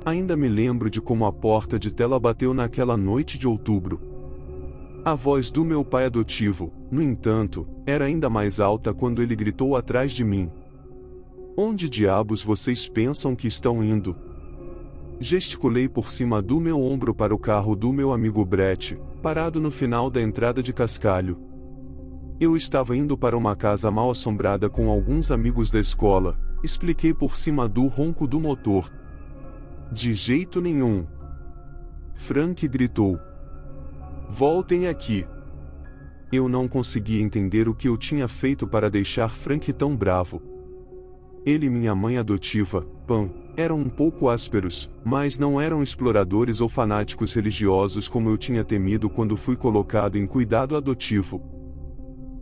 Ainda me lembro de como a porta de tela bateu naquela noite de outubro. A voz do meu pai adotivo, no entanto, era ainda mais alta quando ele gritou atrás de mim: "Onde diabos vocês pensam que estão indo?" Gesticulei por cima do meu ombro para o carro do meu amigo Brett, parado no final da entrada de Cascalho. Eu estava indo para uma casa mal assombrada com alguns amigos da escola, expliquei por cima do ronco do motor. "De jeito nenhum!" Frank gritou. "Voltem aqui!" Eu não conseguia entender o que eu tinha feito para deixar Frank tão bravo. Ele e minha mãe adotiva, Pam, eram um pouco ásperos, mas não eram exploradores ou fanáticos religiosos como eu tinha temido quando fui colocado em cuidado adotivo.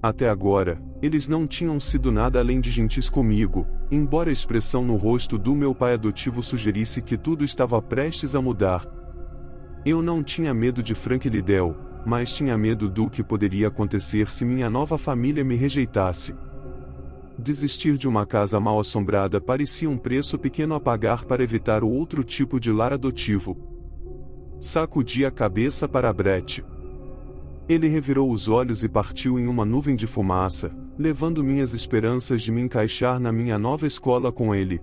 Até agora, eles não tinham sido nada além de gentis comigo, embora a expressão no rosto do meu pai adotivo sugerisse que tudo estava prestes a mudar. Eu não tinha medo de Frank Liddell, mas tinha medo do que poderia acontecer se minha nova família me rejeitasse. Desistir de uma casa mal assombrada parecia um preço pequeno a pagar para evitar o outro tipo de lar adotivo. Sacudi a cabeça para Brett. Ele revirou os olhos e partiu em uma nuvem de fumaça, levando minhas esperanças de me encaixar na minha nova escola com ele.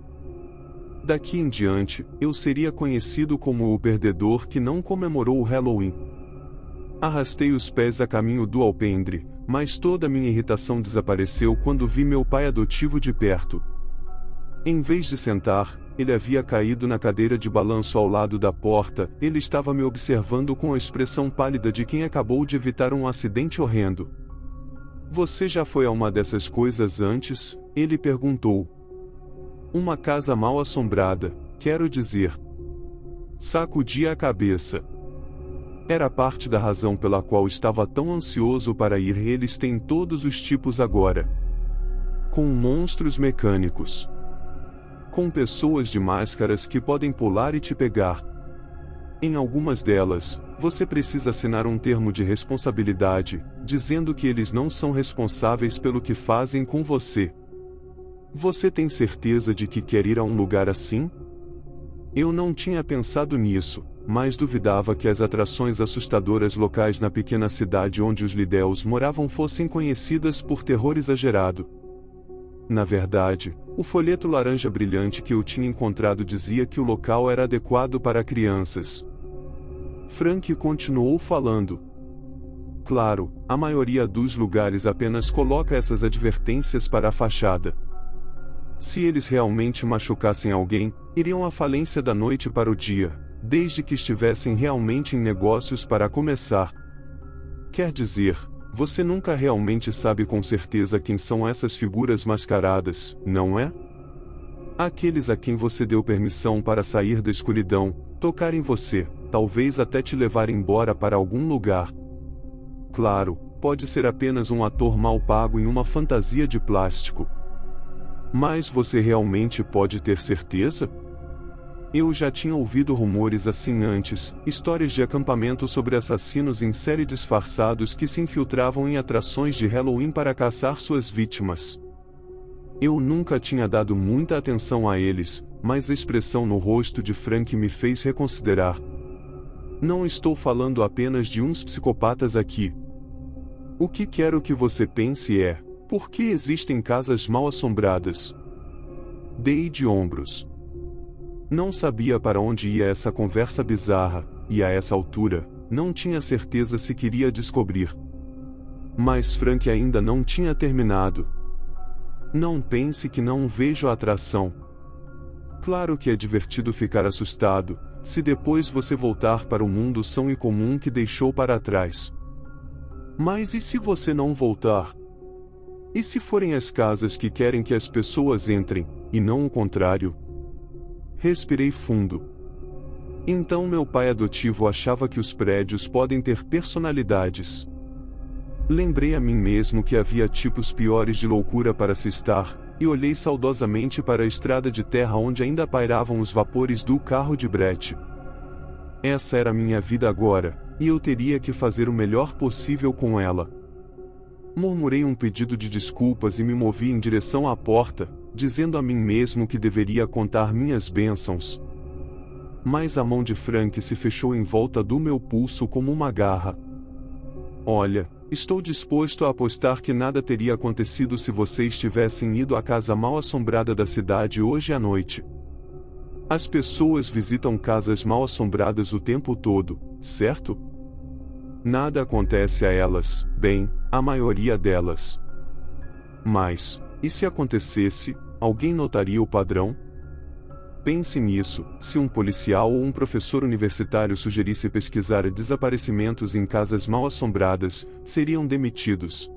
Daqui em diante, eu seria conhecido como o perdedor que não comemorou o Halloween. Arrastei os pés a caminho do alpendre, mas toda minha irritação desapareceu quando vi meu pai adotivo de perto. Em vez de sentar, ele havia caído na cadeira de balanço ao lado da porta. Ele estava me observando com a expressão pálida de quem acabou de evitar um acidente horrendo. "Você já foi a uma dessas coisas antes?" ele perguntou. "Uma casa mal assombrada, quero dizer." Sacudi a cabeça. Era parte da razão pela qual estava tão ansioso para ir. Eles têm todos os tipos agora. Com monstros mecânicos. Com pessoas de máscaras que podem pular e te pegar. Em algumas delas, você precisa assinar um termo de responsabilidade, dizendo que eles não são responsáveis pelo que fazem com você. Você tem certeza de que quer ir a um lugar assim? Eu não tinha pensado nisso, mas duvidava que as atrações assustadoras locais na pequena cidade onde os Liddells moravam fossem conhecidas por terror exagerado. Na verdade, o folheto laranja brilhante que eu tinha encontrado dizia que o local era adequado para crianças. Frank continuou falando. Claro, a maioria dos lugares apenas coloca essas advertências para a fachada. Se eles realmente machucassem alguém, iriam à falência da noite para o dia, desde que estivessem realmente em negócios para começar. Quer dizer, você nunca realmente sabe com certeza quem são essas figuras mascaradas, não é? Aqueles a quem você deu permissão para sair da escuridão, tocar em você, talvez até te levar embora para algum lugar. Claro, pode ser apenas um ator mal pago em uma fantasia de plástico. Mas você realmente pode ter certeza? Eu já tinha ouvido rumores assim antes, histórias de acampamento sobre assassinos em série disfarçados que se infiltravam em atrações de Halloween para caçar suas vítimas. Eu nunca tinha dado muita atenção a eles, mas a expressão no rosto de Frank me fez reconsiderar. Não estou falando apenas de uns psicopatas aqui. O que quero que você pense é: por que existem casas mal assombradas? Dei de ombros. Não sabia para onde ia essa conversa bizarra, e a essa altura, não tinha certeza se queria descobrir. Mas Frank ainda não tinha terminado. Não pense que não vejo a atração. Claro que é divertido ficar assustado, se depois você voltar para o mundo são e comum que deixou para trás. Mas e se você não voltar? E se forem as casas que querem que as pessoas entrem, e não o contrário? Respirei fundo. Então meu pai adotivo achava que os prédios podem ter personalidades. Lembrei a mim mesmo que havia tipos piores de loucura para se estar, e olhei saudosamente para a estrada de terra onde ainda pairavam os vapores do carro de Brett. Essa era minha vida agora, e eu teria que fazer o melhor possível com ela. Murmurei um pedido de desculpas e me movi em direção à porta, dizendo a mim mesmo que deveria contar minhas bênçãos. Mas a mão de Frank se fechou em volta do meu pulso como uma garra. Olha, estou disposto a apostar que nada teria acontecido se vocês tivessem ido à casa mal-assombrada da cidade hoje à noite. As pessoas visitam casas mal-assombradas o tempo todo, certo? Nada acontece a elas, bem, a maioria delas. Mas, e se acontecesse, alguém notaria o padrão? Pense nisso, se um policial ou um professor universitário sugerisse pesquisar desaparecimentos em casas mal-assombradas, seriam demitidos.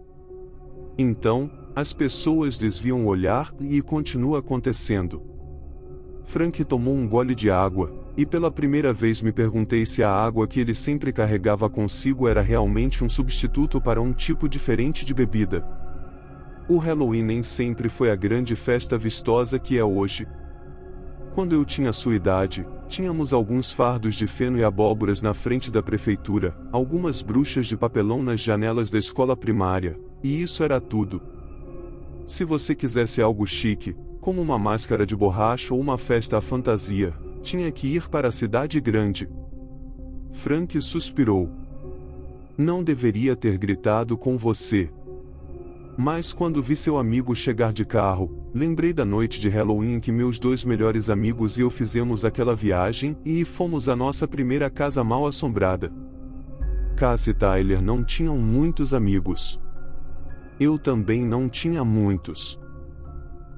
Então, as pessoas desviam o olhar e continua acontecendo. Frank tomou um gole de água, e pela primeira vez me perguntei se a água que ele sempre carregava consigo era realmente um substituto para um tipo diferente de bebida. O Halloween nem sempre foi a grande festa vistosa que é hoje. Quando eu tinha sua idade, tínhamos alguns fardos de feno e abóboras na frente da prefeitura, algumas bruxas de papelão nas janelas da escola primária, e isso era tudo. Se você quisesse algo chique, como uma máscara de borracha ou uma festa à fantasia, tinha que ir para a cidade grande. Frank suspirou. Não deveria ter gritado com você. Mas quando vi seu amigo chegar de carro, lembrei da noite de Halloween em que meus 2 melhores amigos e eu fizemos aquela viagem e fomos à nossa primeira casa mal-assombrada. Cass e Tyler não tinham muitos amigos. Eu também não tinha muitos.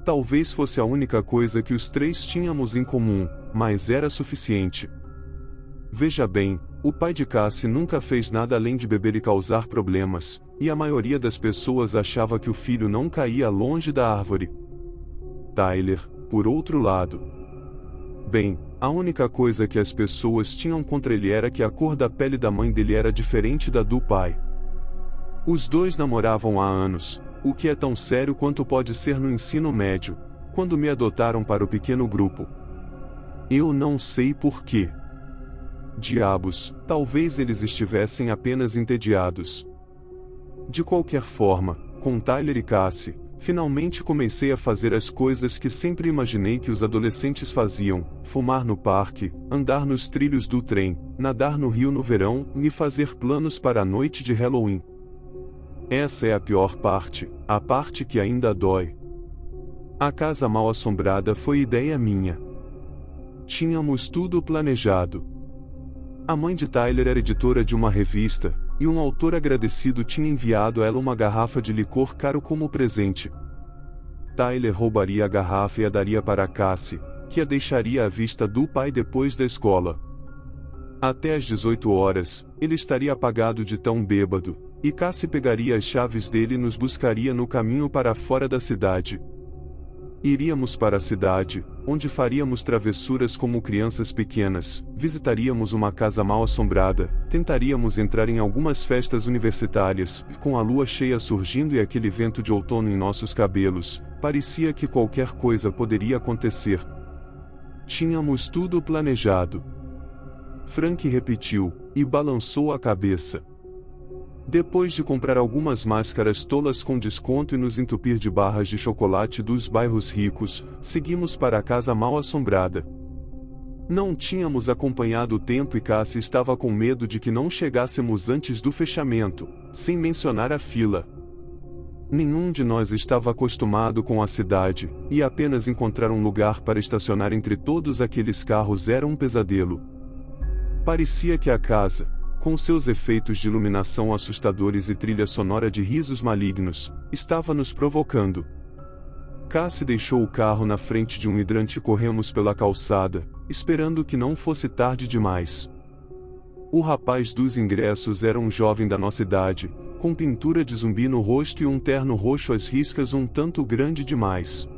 Talvez fosse a única coisa que os 3 tínhamos em comum, mas era suficiente. Veja bem, o pai de Cassie nunca fez nada além de beber e causar problemas, e a maioria das pessoas achava que o filho não caía longe da árvore. Tyler, por outro lado. Bem, a única coisa que as pessoas tinham contra ele era que a cor da pele da mãe dele era diferente da do pai. Os dois namoravam há anos, o que é tão sério quanto pode ser no ensino médio, quando me adotaram para o pequeno grupo. Eu não sei porquê. Diabos, talvez eles estivessem apenas entediados. De qualquer forma, com Tyler e Cassie, finalmente comecei a fazer as coisas que sempre imaginei que os adolescentes faziam: fumar no parque, andar nos trilhos do trem, nadar no rio no verão e fazer planos para a noite de Halloween. Essa é a pior parte, a parte que ainda dói. A casa mal-assombrada foi ideia minha. Tínhamos tudo planejado. A mãe de Tyler era editora de uma revista, e um autor agradecido tinha enviado a ela uma garrafa de licor caro como presente. Tyler roubaria a garrafa e a daria para Cassie, que a deixaria à vista do pai depois da escola. Até às 18 horas, ele estaria apagado de tão bêbado, e Cassie pegaria as chaves dele e nos buscaria no caminho para fora da cidade. Iríamos para a cidade, onde faríamos travessuras como crianças pequenas, visitaríamos uma casa mal-assombrada, tentaríamos entrar em algumas festas universitárias, com a lua cheia surgindo e aquele vento de outono em nossos cabelos, parecia que qualquer coisa poderia acontecer. Tínhamos tudo planejado. Frank repetiu, e balançou a cabeça. Depois de comprar algumas máscaras tolas com desconto e nos entupir de barras de chocolate dos bairros ricos, seguimos para a casa mal-assombrada. Não tínhamos acompanhado o tempo e Cassie estava com medo de que não chegássemos antes do fechamento, sem mencionar a fila. Nenhum de nós estava acostumado com a cidade, e apenas encontrar um lugar para estacionar entre todos aqueles carros era um pesadelo. Parecia que a casa, com seus efeitos de iluminação assustadores e trilha sonora de risos malignos, estava nos provocando. Cassie deixou o carro na frente de um hidrante e corremos pela calçada, esperando que não fosse tarde demais. O rapaz dos ingressos era um jovem da nossa idade, com pintura de zumbi no rosto e um terno roxo às riscas um tanto grande demais.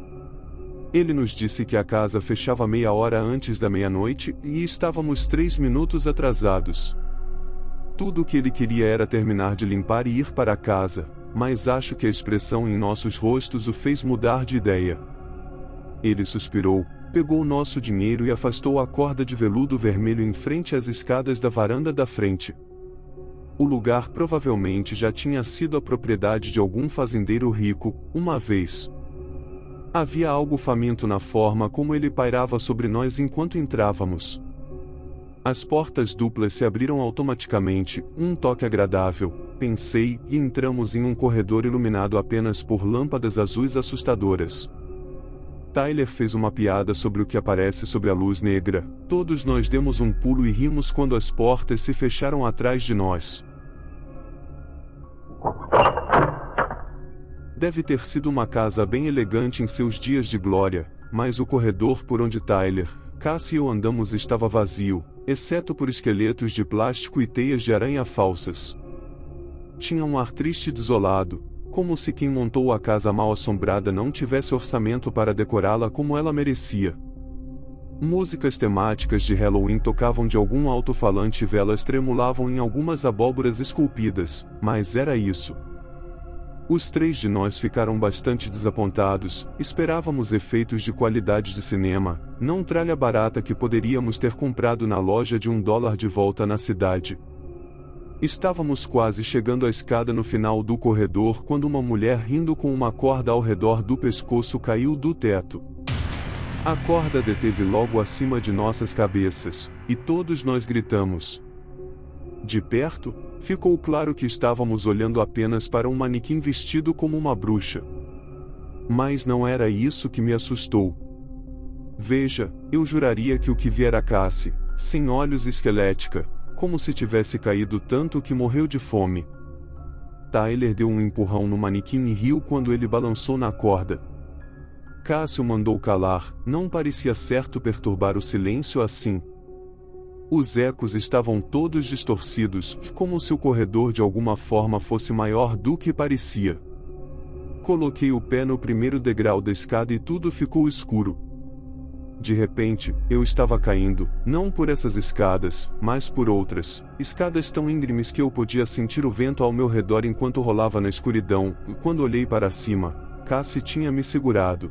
Ele nos disse que a casa fechava meia hora antes da meia-noite e estávamos 3 minutos atrasados. Tudo o que ele queria era terminar de limpar e ir para casa, mas acho que a expressão em nossos rostos o fez mudar de ideia. Ele suspirou, pegou nosso dinheiro e afastou a corda de veludo vermelho em frente às escadas da varanda da frente. O lugar provavelmente já tinha sido a propriedade de algum fazendeiro rico, uma vez. Havia algo faminto na forma como ele pairava sobre nós enquanto entrávamos. As portas duplas se abriram automaticamente, um toque agradável, pensei, e entramos em um corredor iluminado apenas por lâmpadas azuis assustadoras. Tyler fez uma piada sobre o que aparece sob a luz negra. Todos nós demos um pulo e rimos quando as portas se fecharam atrás de nós. Deve ter sido uma casa bem elegante em seus dias de glória, mas o corredor por onde Tyler, Cassie e eu andamos estava vazio, exceto por esqueletos de plástico e teias de aranha falsas. Tinha um ar triste e desolado, como se quem montou a casa mal assombrada não tivesse orçamento para decorá-la como ela merecia. Músicas temáticas de Halloween tocavam de algum alto-falante e velas tremulavam em algumas abóboras esculpidas, mas era isso. Os três de nós ficaram bastante desapontados, esperávamos efeitos de qualidade de cinema, não tralha barata que poderíamos ter comprado na loja de $1 de volta na cidade. Estávamos quase chegando à escada no final do corredor quando uma mulher rindo com uma corda ao redor do pescoço caiu do teto. A corda deteve logo acima de nossas cabeças, e todos nós gritamos. De perto, ficou claro que estávamos olhando apenas para um manequim vestido como uma bruxa. Mas não era isso que me assustou. Veja, eu juraria que o que vi era Cassie, sem olhos e esquelética, como se tivesse caído tanto que morreu de fome. Tyler deu um empurrão no manequim e riu quando ele balançou na corda. Cassie o mandou calar, não parecia certo perturbar o silêncio assim. Os ecos estavam todos distorcidos, como se o corredor de alguma forma fosse maior do que parecia. Coloquei o pé no primeiro degrau da escada e tudo ficou escuro. De repente, eu estava caindo, não por essas escadas, mas por outras, escadas tão íngremes que eu podia sentir o vento ao meu redor enquanto rolava na escuridão, e quando olhei para cima, Cassie tinha me segurado.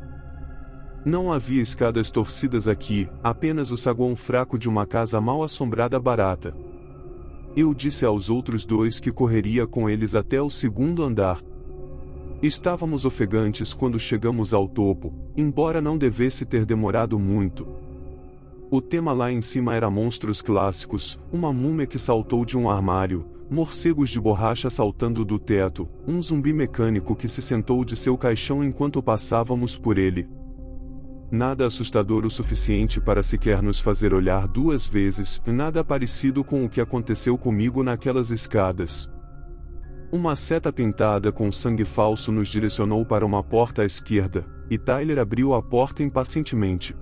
Não havia escadas torcidas aqui, apenas o saguão fraco de uma casa mal assombrada barata. Eu disse aos outros dois que correria com eles até o segundo andar. Estávamos ofegantes quando chegamos ao topo, embora não devesse ter demorado muito. O tema lá em cima era monstros clássicos, uma múmia que saltou de um armário, morcegos de borracha saltando do teto, um zumbi mecânico que se sentou de seu caixão enquanto passávamos por ele. Nada assustador o suficiente para sequer nos fazer olhar duas vezes, nada parecido com o que aconteceu comigo naquelas escadas. Uma seta pintada com sangue falso nos direcionou para uma porta à esquerda, e Tyler abriu a porta impacientemente.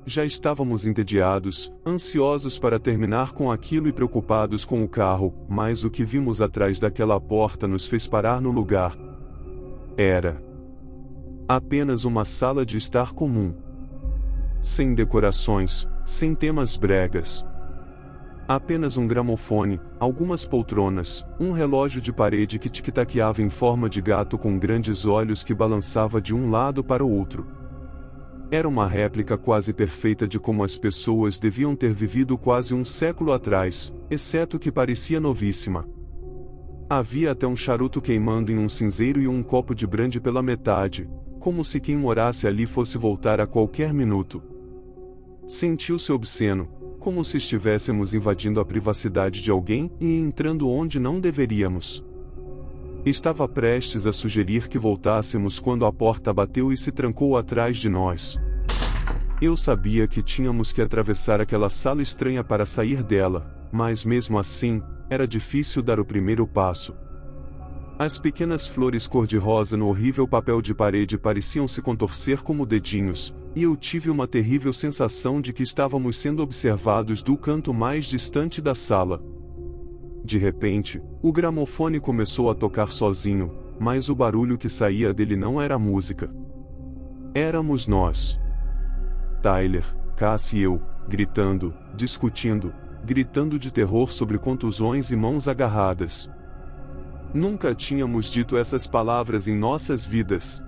Já estávamos entediados, ansiosos para terminar com aquilo e preocupados com o carro, mas o que vimos atrás daquela porta nos fez parar no lugar. Era apenas uma sala de estar comum. Sem decorações, sem temas bregas. Apenas um gramofone, algumas poltronas, um relógio de parede que tic-taqueava em forma de gato com grandes olhos que balançava de um lado para o outro. Era uma réplica quase perfeita de como as pessoas deviam ter vivido quase um século atrás, exceto que parecia novíssima. Havia até um charuto queimando em um cinzeiro e um copo de brandy pela metade, como se quem morasse ali fosse voltar a qualquer minuto. Sentiu-se obsceno, como se estivéssemos invadindo a privacidade de alguém e entrando onde não deveríamos. Estava prestes a sugerir que voltássemos quando a porta bateu e se trancou atrás de nós. Eu sabia que tínhamos que atravessar aquela sala estranha para sair dela, mas mesmo assim, era difícil dar o primeiro passo. As pequenas flores cor-de-rosa no horrível papel de parede pareciam se contorcer como dedinhos, e eu tive uma terrível sensação de que estávamos sendo observados do canto mais distante da sala. De repente, o gramofone começou a tocar sozinho, mas o barulho que saía dele não era música. Éramos nós. Tyler, Cassie e eu, gritando, discutindo, gritando de terror sobre contusões e mãos agarradas. Nunca tínhamos dito essas palavras em nossas vidas.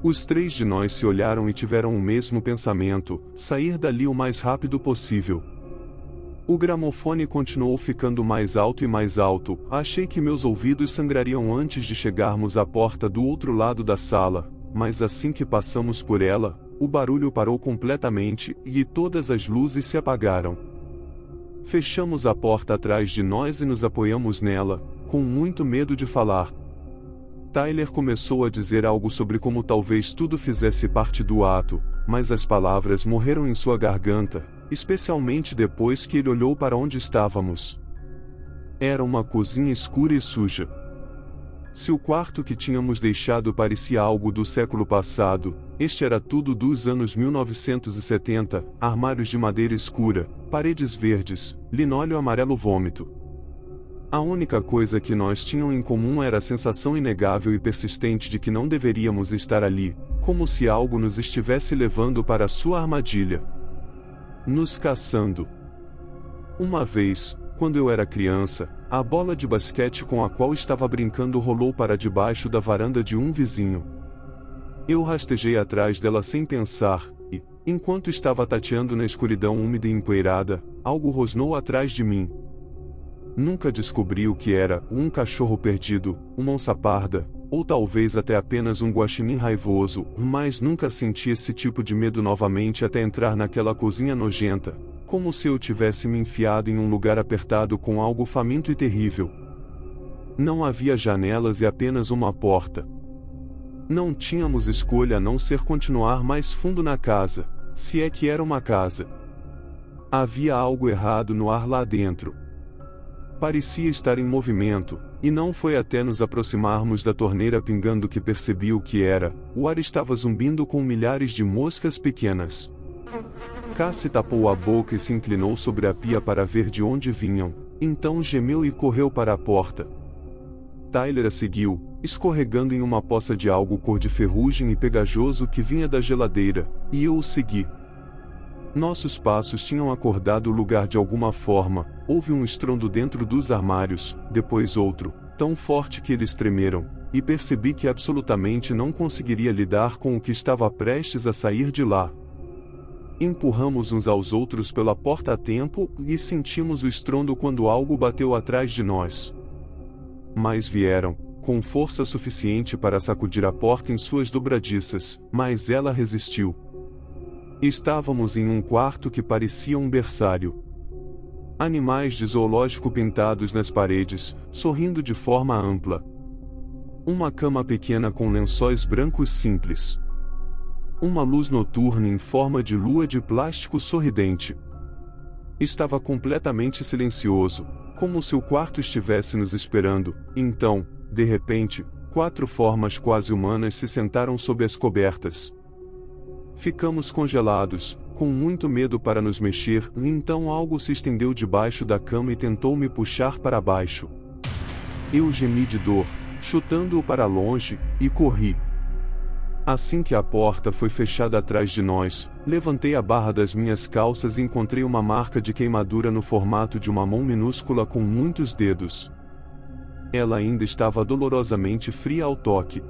Os três de nós se olharam e tiveram o mesmo pensamento: sair dali o mais rápido possível. O gramofone continuou ficando mais alto e mais alto. Achei que meus ouvidos sangrariam antes de chegarmos à porta do outro lado da sala, mas assim que passamos por ela, o barulho parou completamente e todas as luzes se apagaram. Fechamos a porta atrás de nós e nos apoiamos nela, com muito medo de falar. Tyler começou a dizer algo sobre como talvez tudo fizesse parte do ato, mas as palavras morreram em sua garganta, especialmente depois que ele olhou para onde estávamos. Era uma cozinha escura e suja. Se o quarto que tínhamos deixado parecia algo do século passado, este era tudo dos anos 1970, armários de madeira escura, paredes verdes, linóleo amarelo vômito. A única coisa que nós tínhamos em comum era a sensação inegável e persistente de que não deveríamos estar ali, como se algo nos estivesse levando para sua armadilha. Nos caçando. Uma vez, quando eu era criança, a bola de basquete com a qual estava brincando rolou para debaixo da varanda de um vizinho. Eu rastejei atrás dela sem pensar, e, enquanto estava tateando na escuridão úmida e empoeirada, algo rosnou atrás de mim. Nunca descobri o que era, um cachorro perdido, uma onça parda, ou talvez até apenas um guaxinim raivoso, mas nunca senti esse tipo de medo novamente até entrar naquela cozinha nojenta, como se eu tivesse me enfiado em um lugar apertado com algo faminto e terrível. Não havia janelas e apenas uma porta. Não tínhamos escolha a não ser continuar mais fundo na casa, se é que era uma casa. Havia algo errado no ar lá dentro. Parecia estar em movimento, e não foi até nos aproximarmos da torneira pingando que percebi o que era. O ar estava zumbindo com milhares de moscas pequenas. Cassie tapou a boca e se inclinou sobre a pia para ver de onde vinham, então gemeu e correu para a porta. Tyler a seguiu, escorregando em uma poça de algo cor de ferrugem e pegajoso que vinha da geladeira, e eu o segui. Nossos passos tinham acordado o lugar de alguma forma, houve um estrondo dentro dos armários, depois outro, tão forte que eles tremeram, e percebi que absolutamente não conseguiria lidar com o que estava prestes a sair de lá. Empurramos uns aos outros pela porta a tempo, e sentimos o estrondo quando algo bateu atrás de nós. Mas vieram, com força suficiente para sacudir a porta em suas dobradiças, mas ela resistiu. Estávamos em um quarto que parecia um berçário. Animais de zoológico pintados nas paredes, sorrindo de forma ampla. Uma cama pequena com lençóis brancos simples. Uma luz noturna em forma de lua de plástico sorridente. Estava completamente silencioso, como se o quarto estivesse nos esperando. Então, de repente, 4 formas quase humanas se sentaram sob as cobertas. Ficamos congelados, com muito medo para nos mexer, e então algo se estendeu debaixo da cama e tentou me puxar para baixo. Eu gemi de dor, chutando-o para longe, e corri. Assim que a porta foi fechada atrás de nós, levantei a barra das minhas calças e encontrei uma marca de queimadura no formato de uma mão minúscula com muitos dedos. Ela ainda estava dolorosamente fria ao toque.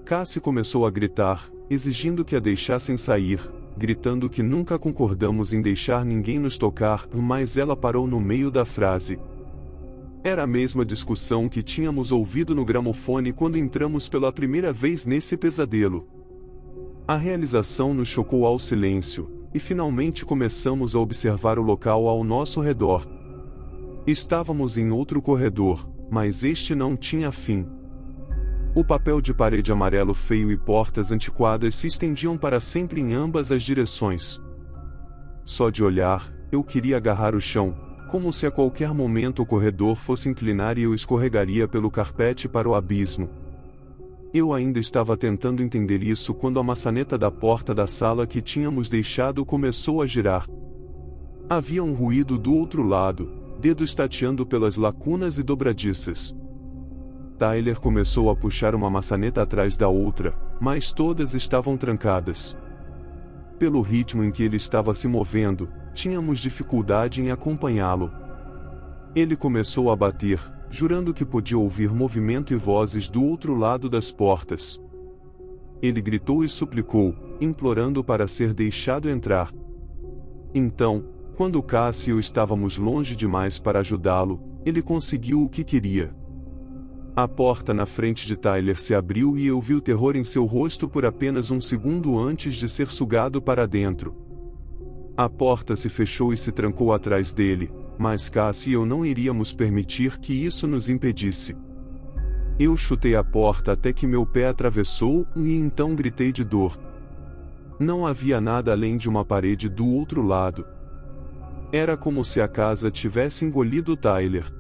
Cassie começou a gritar, exigindo que a deixassem sair, gritando que nunca concordamos em deixar ninguém nos tocar, mas ela parou no meio da frase. Era a mesma discussão que tínhamos ouvido no gramofone quando entramos pela primeira vez nesse pesadelo. A realização nos chocou ao silêncio, e finalmente começamos a observar o local ao nosso redor. Estávamos em outro corredor, mas este não tinha fim. O papel de parede amarelo feio e portas antiquadas se estendiam para sempre em ambas as direções. Só de olhar, eu queria agarrar o chão, como se a qualquer momento o corredor fosse inclinar e eu escorregaria pelo carpete para o abismo. Eu ainda estava tentando entender isso quando a maçaneta da porta da sala que tínhamos deixado começou a girar. Havia um ruído do outro lado, dedos tateando pelas lacunas e dobradiças. Tyler começou a puxar uma maçaneta atrás da outra, mas todas estavam trancadas. Pelo ritmo em que ele estava se movendo, tínhamos dificuldade em acompanhá-lo. Ele começou a bater, jurando que podia ouvir movimento e vozes do outro lado das portas. Ele gritou e suplicou, implorando para ser deixado entrar. Então, quando Cassie e eu estávamos longe demais para ajudá-lo, ele conseguiu o que queria. A porta na frente de Tyler se abriu e eu vi o terror em seu rosto por apenas um segundo antes de ser sugado para dentro. A porta se fechou e se trancou atrás dele, mas Cassie e eu não iríamos permitir que isso nos impedisse. Eu chutei a porta até que meu pé atravessou e então gritei de dor. Não havia nada além de uma parede do outro lado. Era como se a casa tivesse engolido Tyler.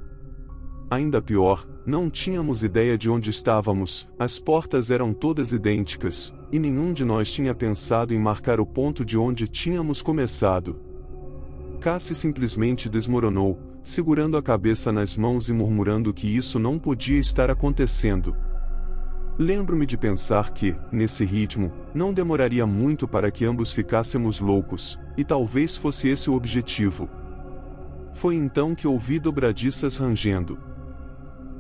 Ainda pior, não tínhamos ideia de onde estávamos, as portas eram todas idênticas, e nenhum de nós tinha pensado em marcar o ponto de onde tínhamos começado. Cassie simplesmente desmoronou, segurando a cabeça nas mãos e murmurando que isso não podia estar acontecendo. Lembro-me de pensar que, nesse ritmo, não demoraria muito para que ambos ficássemos loucos, e talvez fosse esse o objetivo. Foi então que ouvi dobradiças rangendo.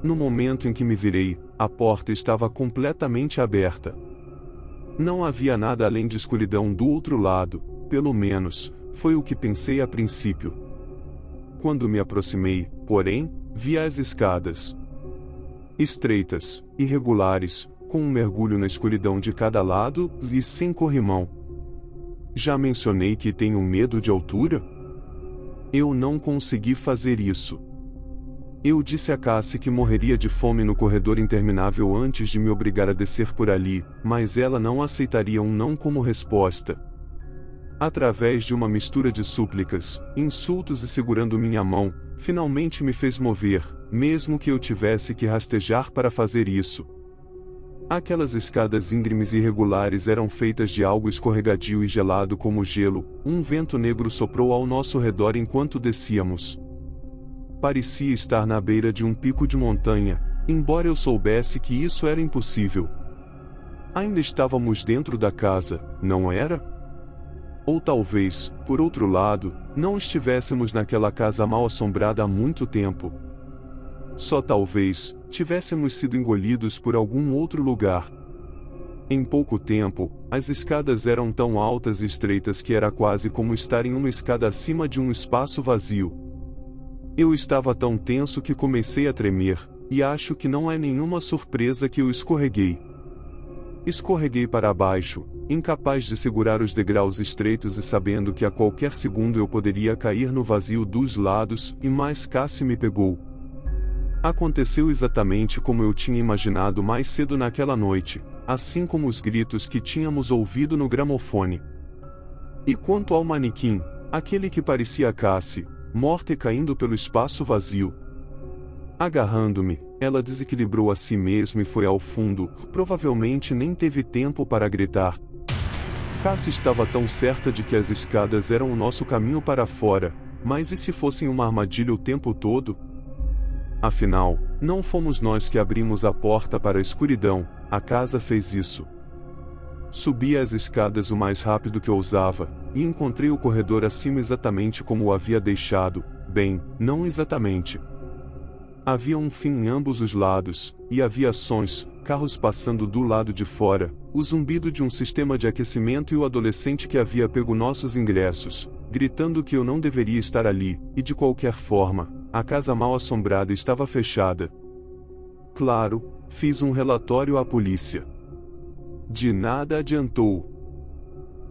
No momento em que me virei, a porta estava completamente aberta. Não havia nada além de escuridão do outro lado, pelo menos, foi o que pensei a princípio. Quando me aproximei, porém, vi as escadas. Estreitas, irregulares, com um mergulho na escuridão de cada lado e sem corrimão. Já mencionei que tenho medo de altura? Eu não consegui fazer isso. Eu disse a Cassie que morreria de fome no corredor interminável antes de me obrigar a descer por ali, mas ela não aceitaria um não como resposta. Através de uma mistura de súplicas, insultos e segurando minha mão, finalmente me fez mover, mesmo que eu tivesse que rastejar para fazer isso. Aquelas escadas íngremes e irregulares eram feitas de algo escorregadio e gelado como gelo, um vento negro soprou ao nosso redor enquanto descíamos. Parecia estar na beira de um pico de montanha, embora eu soubesse que isso era impossível. Ainda estávamos dentro da casa, não era? Ou talvez, por outro lado, não estivéssemos naquela casa mal assombrada há muito tempo. Só talvez, tivéssemos sido engolidos por algum outro lugar. Em pouco tempo, as escadas eram tão altas e estreitas que era quase como estar em uma escada acima de um espaço vazio. Eu estava tão tenso que comecei a tremer, e acho que não é nenhuma surpresa que eu escorreguei. Escorreguei para baixo, incapaz de segurar os degraus estreitos e sabendo que a qualquer segundo eu poderia cair no vazio dos lados, e mais Cassie me pegou. Aconteceu exatamente como eu tinha imaginado mais cedo naquela noite, assim como os gritos que tínhamos ouvido no gramofone. E quanto ao manequim, aquele que parecia Cassie, morta e caindo pelo espaço vazio. Agarrando-me, ela desequilibrou a si mesma e foi ao fundo, provavelmente nem teve tempo para gritar. Cassie estava tão certa de que as escadas eram o nosso caminho para fora, mas e se fossem uma armadilha o tempo todo? Afinal, não fomos nós que abrimos a porta para a escuridão, a casa fez isso. Subi as escadas o mais rápido que ousava, e encontrei o corredor acima exatamente como o havia deixado, bem, não exatamente. Havia um fim em ambos os lados, e aviações, carros passando do lado de fora, o zumbido de um sistema de aquecimento e o adolescente que havia pego nossos ingressos, gritando que eu não deveria estar ali, e de qualquer forma, a casa mal assombrada estava fechada. Claro, fiz um relatório à polícia. De nada adiantou.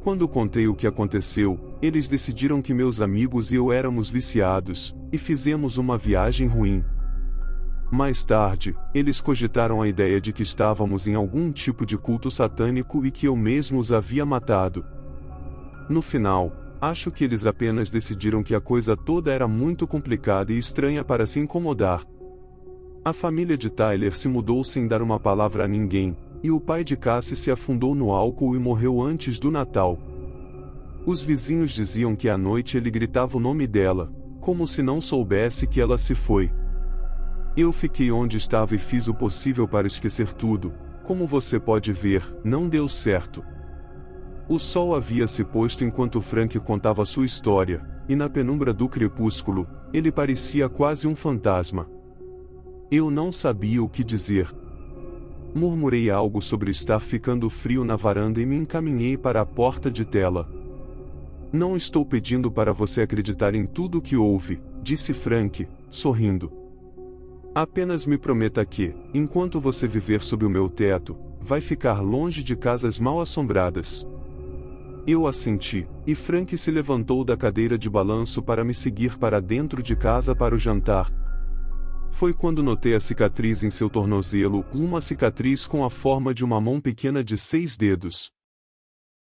Quando contei o que aconteceu, eles decidiram que meus amigos e eu éramos viciados, e fizemos uma viagem ruim. Mais tarde, eles cogitaram a ideia de que estávamos em algum tipo de culto satânico e que eu mesmo os havia matado. No final, acho que eles apenas decidiram que a coisa toda era muito complicada e estranha para se incomodar. A família de Tyler se mudou sem dar uma palavra a ninguém, e o pai de Cassie se afundou no álcool e morreu antes do Natal. Os vizinhos diziam que à noite ele gritava o nome dela, como se não soubesse que ela se foi. Eu fiquei onde estava e fiz o possível para esquecer tudo. Como você pode ver, não deu certo. O sol havia se posto enquanto Frank contava sua história, e na penumbra do crepúsculo, ele parecia quase um fantasma. Eu não sabia o que dizer. Murmurei algo sobre estar ficando frio na varanda e me encaminhei para a porta de tela. Não estou pedindo para você acreditar em tudo o que houve, disse Frank, sorrindo. Apenas me prometa que, enquanto você viver sob o meu teto, vai ficar longe de casas mal assombradas. Eu assenti, e Frank se levantou da cadeira de balanço para me seguir para dentro de casa para o jantar. Foi quando notei a cicatriz em seu tornozelo, uma cicatriz com a forma de uma mão pequena de 6 dedos.